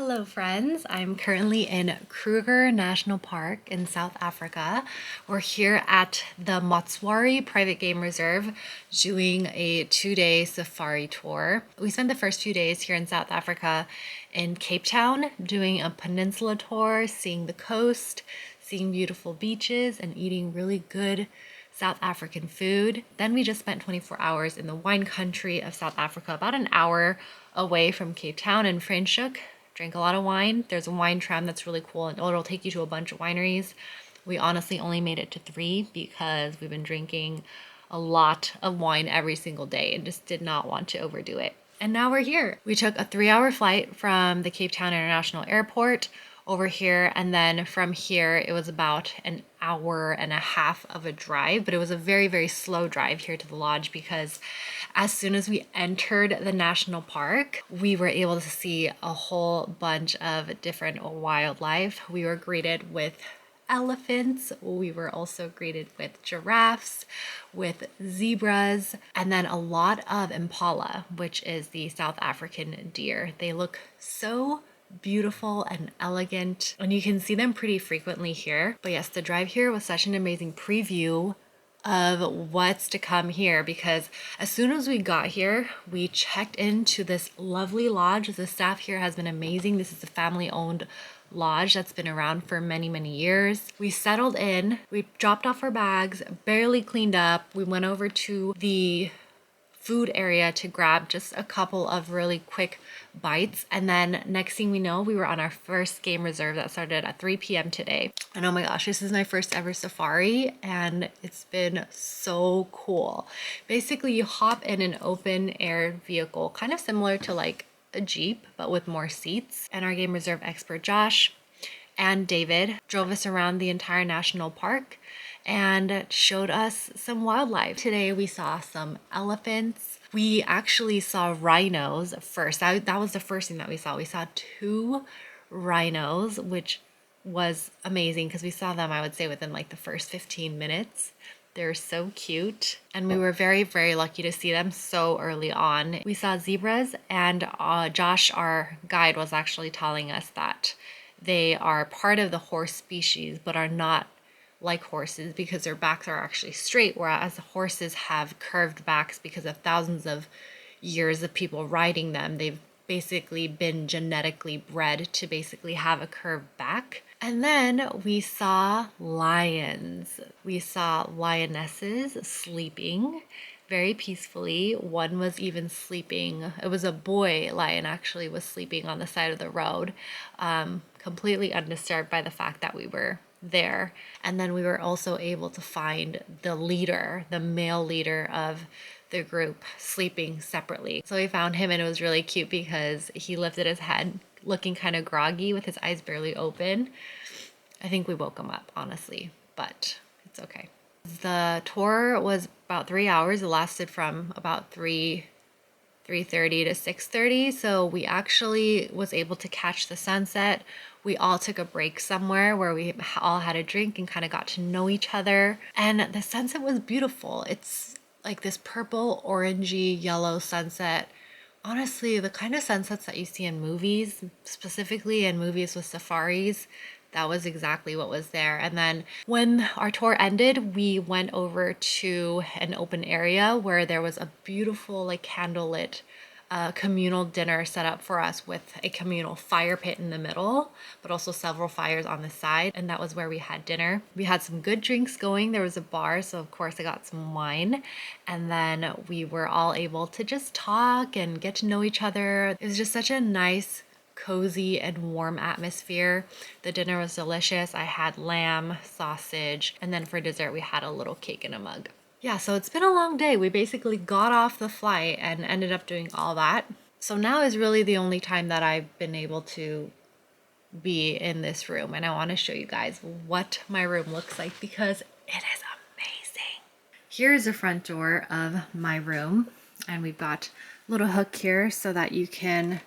Hello friends, I'm currently in Kruger National Park in South Africa. We're here at the Mwari Private Game Reserve doing a 2-day safari tour. We spent the first few days here in South Africa in Cape Town doing a peninsula tour, seeing the coast, seeing beautiful beaches and eating really good South African food. Then we just spent 24 hours in the wine country of South Africa, about an hour away from Cape Town in Franschhoek. Drank a lot of wine. There's a wine tram that's really cool and it'll take you to a bunch of wineries. We honestly only made it to 3 because we've been drinking a lot of wine every single day and just did not want to overdo it. And now we're here. We took a 3-hour flight from the Cape Town International Airport over here, and then from here it was about an hour and a half of a drive, but it was a very slow drive here to the lodge because as soon as we entered the national park, we were able to see a whole bunch of different wildlife. We were greeted with elephants. We were also greeted with giraffes, with zebras, and then a lot of impala, which is the South African deer. They look so beautiful and elegant, and you can see them pretty frequently here. But yes, the drive here was such an amazing preview of what's to come here, because as soon as we got here, we checked into this lovely lodge. The staff here has been amazing. This is a family-owned lodge that's been around for many years. We settled in, we dropped off our bags, barely cleaned up. We went over to the food area to grab just a couple of really quick bites, and then next thing we know, we were on our first game reserve that started at 3 p.m. today. And oh my gosh, this is my first ever safari and it's been so cool. Basically, you hop in an open air vehicle, kind of similar to like a Jeep, but with more seats. And our game reserve expert Josh and David drove us around the entire national park and showed us some wildlife. Today we saw some elephants. We actually saw rhinos first. That was the first thing that we saw. We saw 2 rhinos, which was amazing because we saw them, I would say, within like the first 15 minutes. They're so cute, and we were very lucky to see them so early on. We saw zebras, and Josh, our guide, was actually telling us that they are part of the horse species but are not like horses because their backs are actually straight, whereas horses have curved backs because of thousands of years of people riding them. They've basically been genetically bred to basically have a curved back. And then we saw lions. We saw lionesses sleeping very peacefully. One was even sleeping. It was a boy lion, actually, was sleeping on the side of the road, completely undisturbed by the fact that we were there. And then we were also able to find the leader, the male leader of the group, sleeping separately. So we found him, and it was really cute because he lifted his head looking kind of groggy with his eyes barely open. I think we woke him up, honestly, but it's okay. The tour was about 3 hours. It lasted from about 3:30 to 6:30. So we actually was able to catch the sunset. We all took a break somewhere where we all had a drink and kind of got to know each other. And the sunset was beautiful. It's like this purple, orangey, yellow sunset. Honestly, the kind of sunsets that you see in movies, specifically in movies with safaris, that was exactly what was there. And then when our tour ended, we went over to an open area where there was a beautiful like candlelit communal dinner set up for us with a communal fire pit in the middle, but also several fires on the side. And that was where we had dinner. We had some good drinks going. There was a bar, so of course I got some wine. And then we were all able to just talk and get to know each other. It was just such a nice, cozy and warm atmosphere. The dinner was delicious. I had lamb, sausage, and then for dessert we had a little cake in a mug. Yeah, so it's been a long day. We basically got off the flight and ended up doing all that. So now is really the only time that I've been able to be in this room, and I want to show you guys what my room looks like because it is amazing. Here's the front door of my room, and we've got a little hook here so that you can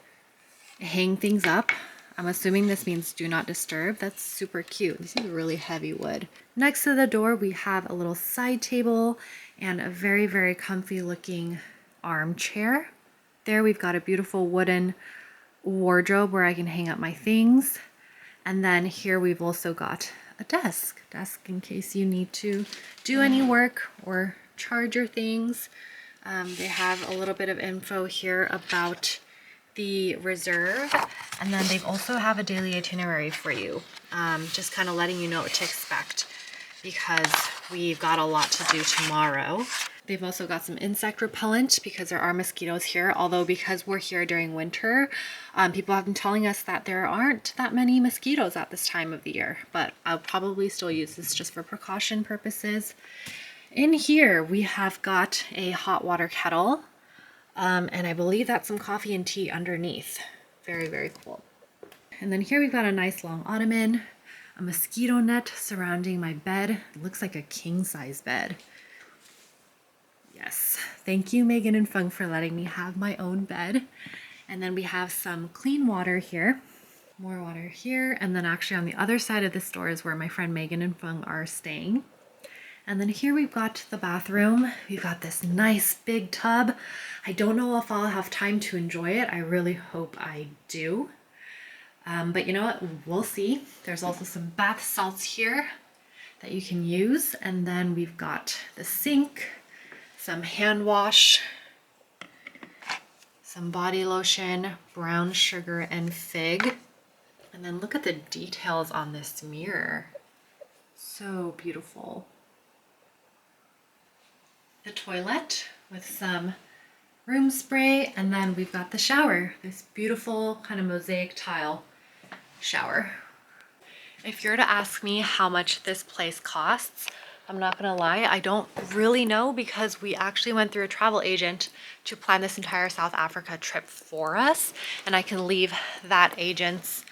hang things up. I'm assuming this means do not disturb. That's super cute. This is really heavy wood. Next to the door, we have a little side table and a very comfy looking armchair. There we've got a beautiful wooden wardrobe where I can hang up my things. And then here we've also got a desk in case you need to do any work or charge your things. They have a little bit of info here about the reserve, and then they also have a daily itinerary for you, just kind of letting you know what to expect because we've got a lot to do tomorrow. They've also got some insect repellent because there are mosquitoes here, although because we're here during winter, people have been telling us that there aren't that many mosquitoes at this time of the year, but I'll probably still use this just for precaution purposes. In here, we have got a hot water kettle, and I believe that's some coffee and tea underneath. Very, very cool. And then here we've got a nice long ottoman, a mosquito net surrounding my bed. It looks like a king-size bed. Yes, thank you Megan and Fung for letting me have my own bed. And then we have some clean water here, more water here, and then actually on the other side of the store is where my friend Megan and Fung are staying. And then here we've got the bathroom. We've got this nice big tub. I don't know if I'll have time to enjoy it. I really hope I do. But you know what, we'll see. There's also some bath salts here that you can use. And then we've got the sink, some hand wash, some body lotion, brown sugar, and fig. And then look at the details on this mirror. So beautiful. The toilet with some room spray, and then we've got the shower, this beautiful kind of mosaic tile shower. If you're to ask me how much this place costs, I'm not gonna lie, I don't really know because we actually went through a travel agent to plan this entire South Africa trip for us, and I can leave that agent's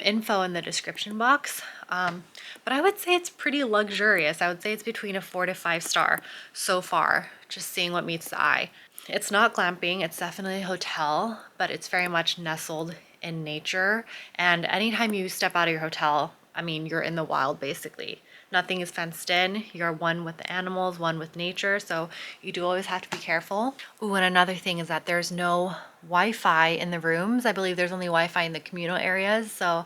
info in the description box. But I would say it's pretty luxurious. I would say it's between a 4 to 5 star so far, just seeing what meets the eye. It's not glamping, it's definitely a hotel, but it's very much nestled in nature. And anytime you step out of your hotel, I mean, you're in the wild basically. Nothing is fenced in. You're one with the animals, one with nature. So you do always have to be careful. Ooh, and another thing is that there's no Wi-Fi in the rooms. I believe there's only Wi-Fi in the communal areas. So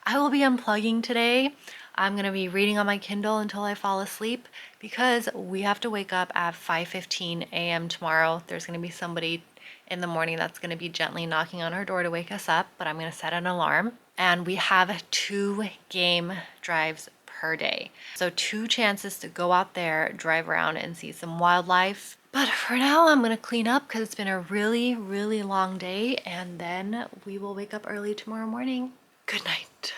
I will be unplugging today. I'm going to be reading on my Kindle until I fall asleep because we have to wake up at 5:15 a.m. tomorrow. There's going to be somebody in the morning that's going to be gently knocking on our door to wake us up, but I'm going to set an alarm. And we have 2 game drives per day. So 2 chances to go out there, drive around and see some wildlife. But for now, I'm gonna clean up because it's been a really, really long day, and then we will wake up early tomorrow morning. Good night.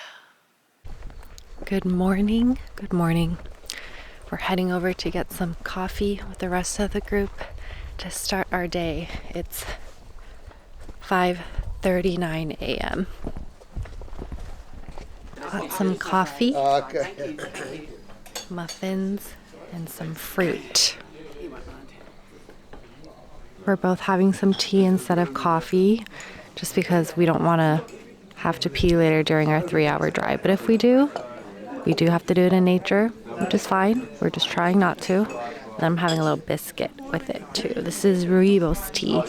Good morning. Good morning. We're heading over to get some coffee with the rest of the group to start our day. It's 5:39 a.m. Got some coffee, muffins, and some fruit. We're both having some tea instead of coffee, just because we don't want to have to pee later during our 3-hour drive. But if we do have to do it in nature, which is fine. We're just trying not to. And I'm having a little biscuit with it too. This is rooibos tea.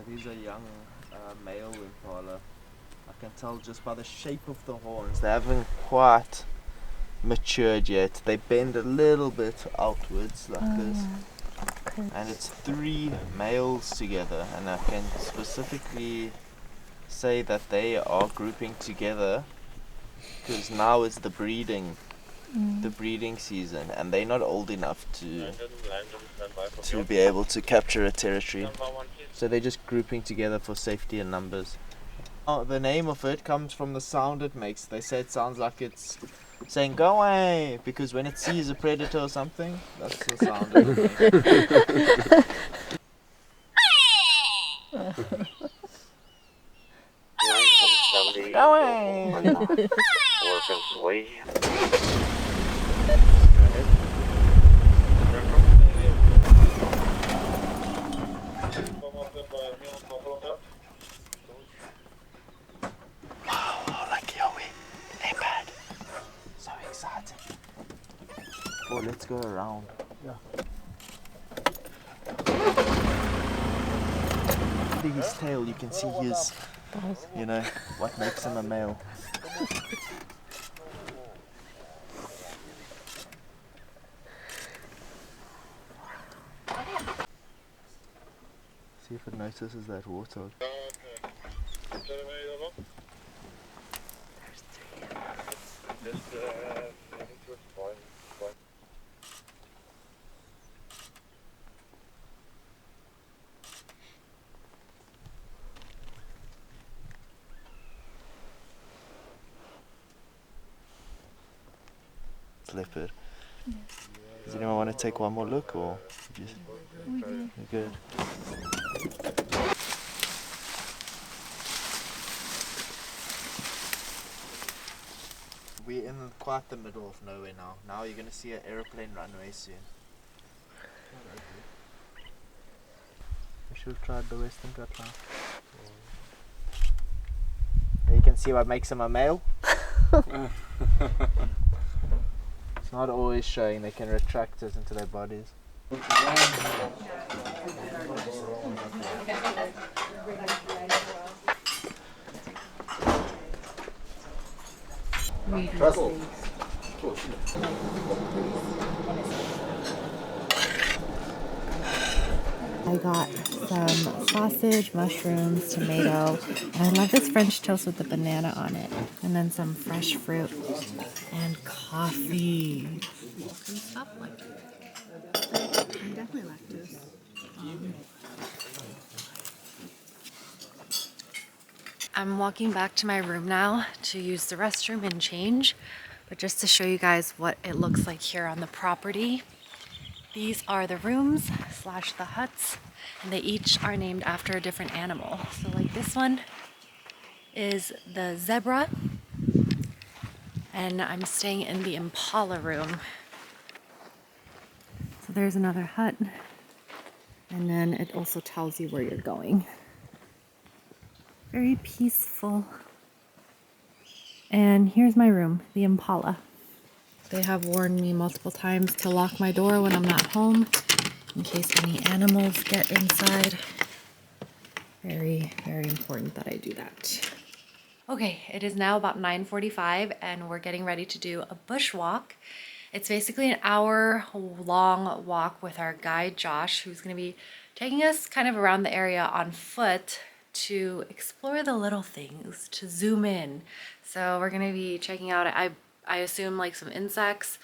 These are young male impala. I can tell just by the shape of the horns. They haven't quite matured yet. They bend a little bit outwards like this. And it's 3 males together, and I can specifically say that they are grouping together because now is the breeding season, and they're not old enough to be able to capture a territory. So they're just grouping together for safety and numbers. Oh, the name of it comes from the sound it makes. They say it sounds like it's saying "go away" because when it sees a predator or something, that's the sound it makes. Go away. Or let's go around. Yeah. His tail, you can see his, you know, what makes him a male. See if it notices that water. Leopard. Does anyone want to take one more look, or just you're good? We're in quite the middle of nowhere now. Now you're going to see an aeroplane runway soon. We should have tried the Western Cutler. You can see what makes them a male. It's not always showing, they can retract it into their bodies. I got some sausage, mushrooms, tomato, and I love this French toast with the banana on it. And then some fresh fruit and coffee. And stuff like that. I'm definitely lactose. I'm walking back to my room now to use the restroom and change. But just to show you guys what it looks like here on the property. These are the rooms / the huts, and they each are named after a different animal. So like this one is the zebra, and I'm staying in the impala room. So there's another hut, and then it also tells you where you're going. Very peaceful. And here's my room, the impala. They have warned me multiple times to lock my door when I'm not home in case any animals get inside. Very, very important that I do that. Okay, it is now about 9:45 and we're getting ready to do a bushwalk. It's basically an hour-long walk with our guide Josh, who's going to be taking us kind of around the area on foot to explore the little things, to zoom in. So we're going to be checking out, I assume, like some insects,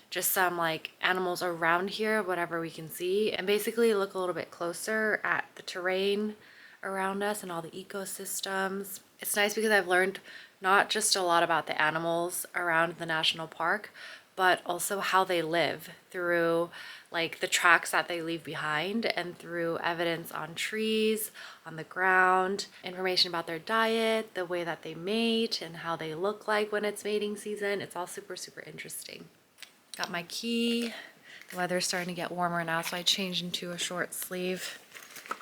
just some like animals around here, whatever we can see, and basically look a little bit closer at the terrain around us and all the ecosystems. It's nice because I've learned not just a lot about the animals around the national park, but also how they live through like the tracks that they leave behind and through evidence on trees, on the ground, information about their diet, the way that they mate and how they look like when it's mating season. It's all super, super interesting. Got my key. The weather's starting to get warmer now, so I changed into a short sleeve.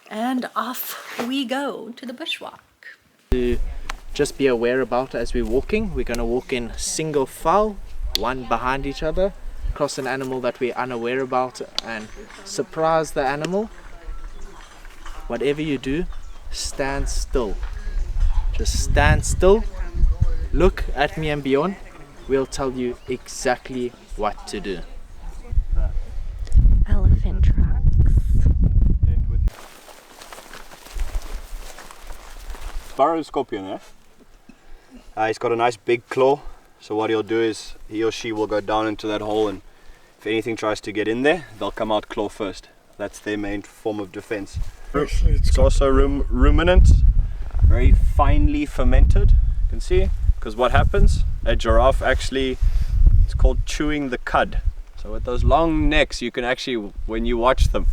And off we go to the bushwalk. To just be aware about as we're walking, we're going to walk in single file, one behind each other, across an animal that we're unaware about, and surprise the animal. Whatever you do, stand still. Just stand still, look at me and beyond. We'll tell you exactly what to do. Elephant tracks. Burrow scorpion, eh? He's got a nice big claw, so what he'll do is he or she will go down into that hole, and if anything tries to get in there, they'll come out claw first. That's their main form of defense. It's also ruminant, very finely fermented, you can see, because what happens, a giraffe actually, it's called chewing the cud. So with those long necks, you can actually, when you watch them,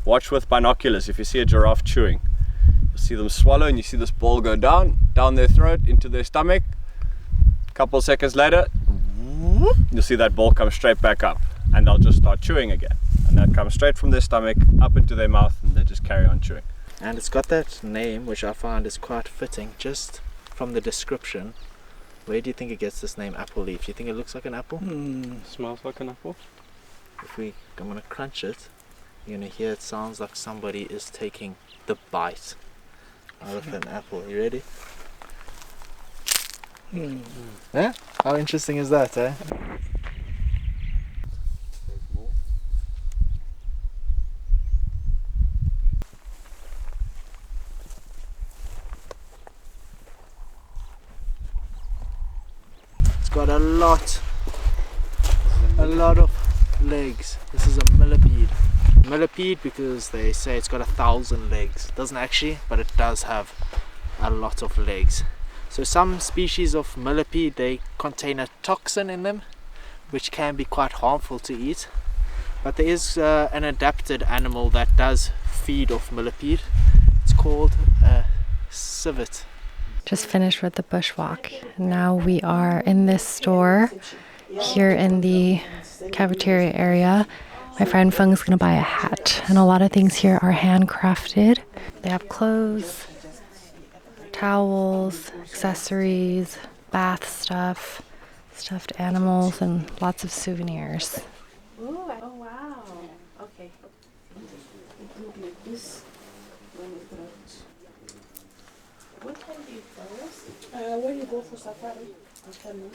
watch with binoculars. If you see a giraffe chewing, you'll see them swallow and you see this ball go down their throat into their stomach. A couple seconds later, whoop, you'll see that ball come straight back up, and they'll just start chewing again. And that comes straight from their stomach up into their mouth, and they just carry on chewing. And it's got that name, which I find is quite fitting, just from the description. Where do you think it gets this name apple leaf? Do you think it looks like an apple? Smells like an apple. I'm gonna crunch it, you're gonna hear it sounds like somebody is taking the bite out of an apple. You ready? Yeah? How interesting is that, eh? It's got a lot of legs. This is a millipede. Millipede because they say it's got 1,000 legs. It doesn't actually, but it does have a lot of legs. So some species of millipede, they contain a toxin in them which can be quite harmful to eat, but there is an adapted animal that does feed off millipede. It's called a civet. Just finished with the bushwalk. Now we are in this store here in the cafeteria area. My friend Feng's gonna buy a hat, and a lot of things here are handcrafted. They have clothes, towels, accessories, bath stuff, stuffed animals, and lots of souvenirs. Ooh, oh wow. Okay. What time do you close? Where do you go for safari? I'll tell you.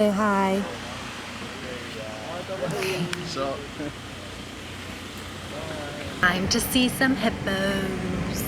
Say hi. So Time to see some hippos.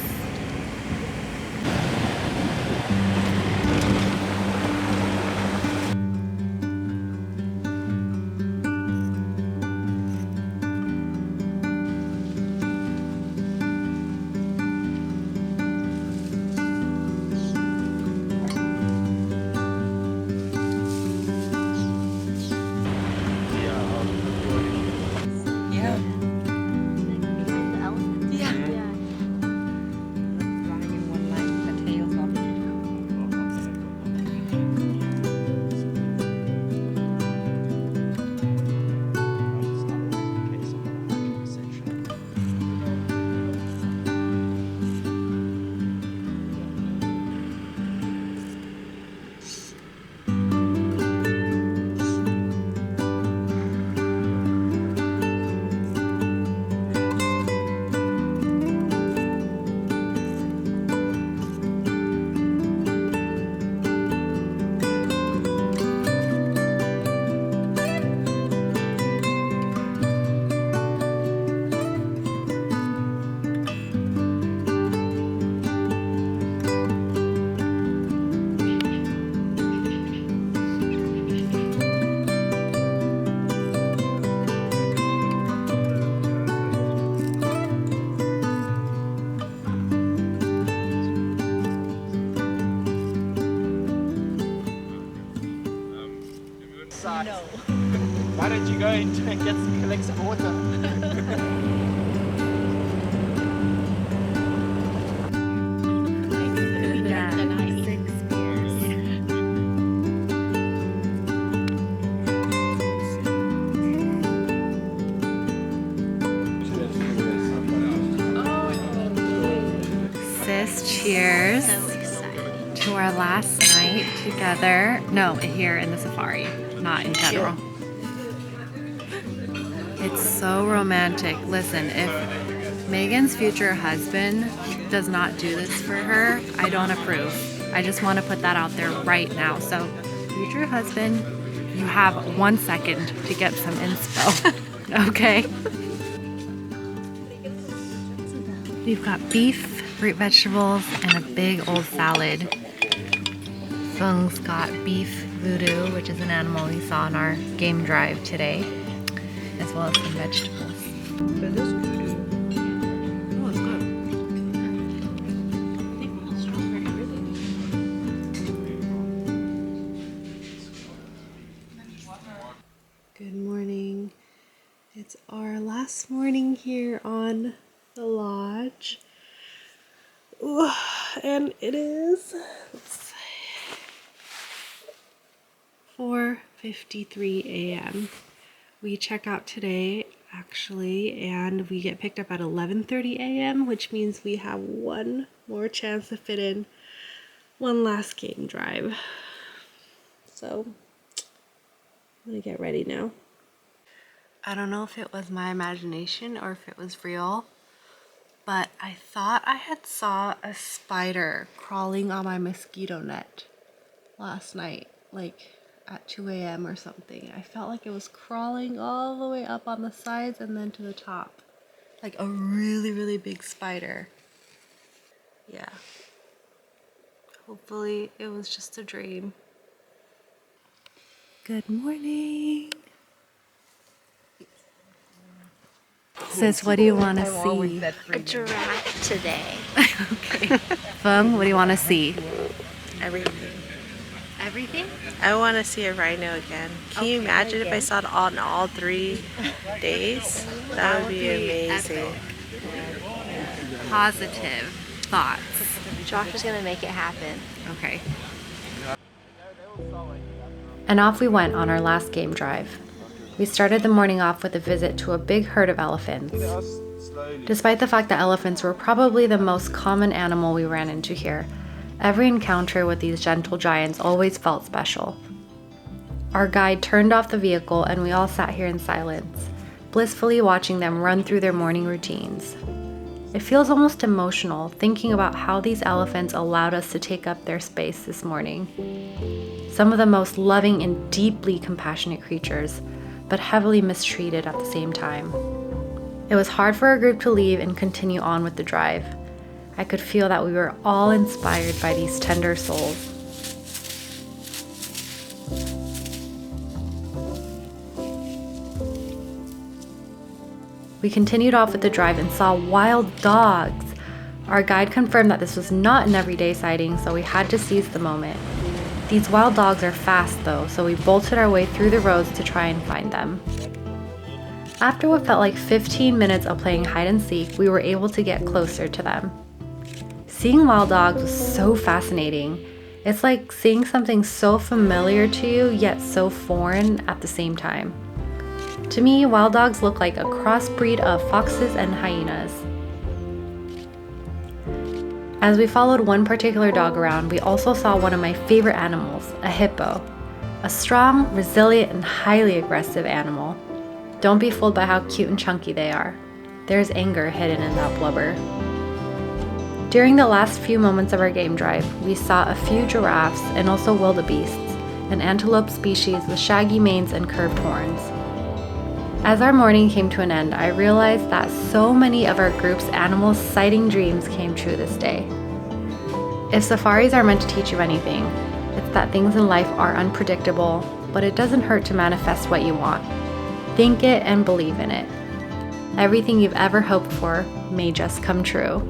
why don't you go and collect some water? Cheers to our last night together. No, here in the safari, not in general. It's so romantic. Listen, if Megan's future husband does not do this for her, I don't approve. I just want to put that out there right now. So, future husband, you have 1 second to get some inspo. Okay. We've got beef, fruit vegetables, and a big old salad. Fung's got beef voodoo, which is an animal we saw on our game drive today, as well as some vegetables. But this voodoo. Oh, it's good. I think it's strawberry, really. Good morning. It's our last morning here on the lodge. Ooh, and it is 4:53 a.m. We check out today actually, and we get picked up at 11:30 a.m., which means we have one more chance to fit in one last game drive. So I'm gonna get ready now. I don't know if it was my imagination or if it was real, but I thought I had saw a spider crawling on my mosquito net last night, like at 2 a.m. or something. I felt like it was crawling all the way up on the sides and then to the top, like a really, really big spider. Yeah. Hopefully it was just a dream. Good morning. Sis, what do you want to see? A giraffe today. Okay. Fung, what do you want to see? Everything. Everything? I want to see a rhino again. Can you imagine if I saw it on all 3 days? That would be amazing. Positive thoughts. Josh is gonna make it happen. Okay. And off we went on our last game drive. We started the morning off with a visit to a big herd of elephants. Despite the fact that elephants were probably the most common animal we ran into here, every encounter with these gentle giants always felt special. Our guide turned off the vehicle and we all sat here in silence, blissfully watching them run through their morning routines. It feels almost emotional thinking about how these elephants allowed us to take up their space this morning. Some of the most loving and deeply compassionate creatures, but heavily mistreated at the same time. It was hard for our group to leave and continue on with the drive. I could feel that we were all inspired by these tender souls. We continued off with the drive and saw wild dogs. Our guide confirmed that this was not an everyday sighting, so we had to seize the moment. These wild dogs are fast though, so we bolted our way through the roads to try and find them. After what felt like 15 minutes of playing hide and seek, we were able to get closer to them. Seeing wild dogs was so fascinating. It's like seeing something so familiar to you, yet so foreign at the same time. To me, wild dogs look like a crossbreed of foxes and hyenas. As we followed one particular dog around, we also saw one of my favorite animals, a hippo. A strong, resilient, and highly aggressive animal. Don't be fooled by how cute and chunky they are. There's anger hidden in that blubber. During the last few moments of our game drive, we saw a few giraffes and also wildebeests, an antelope species with shaggy manes and curved horns. As our morning came to an end, I realized that so many of our group's animal sighting dreams came true this day. If safaris are meant to teach you anything, it's that things in life are unpredictable, but it doesn't hurt to manifest what you want. Think it and believe in it. Everything you've ever hoped for may just come true.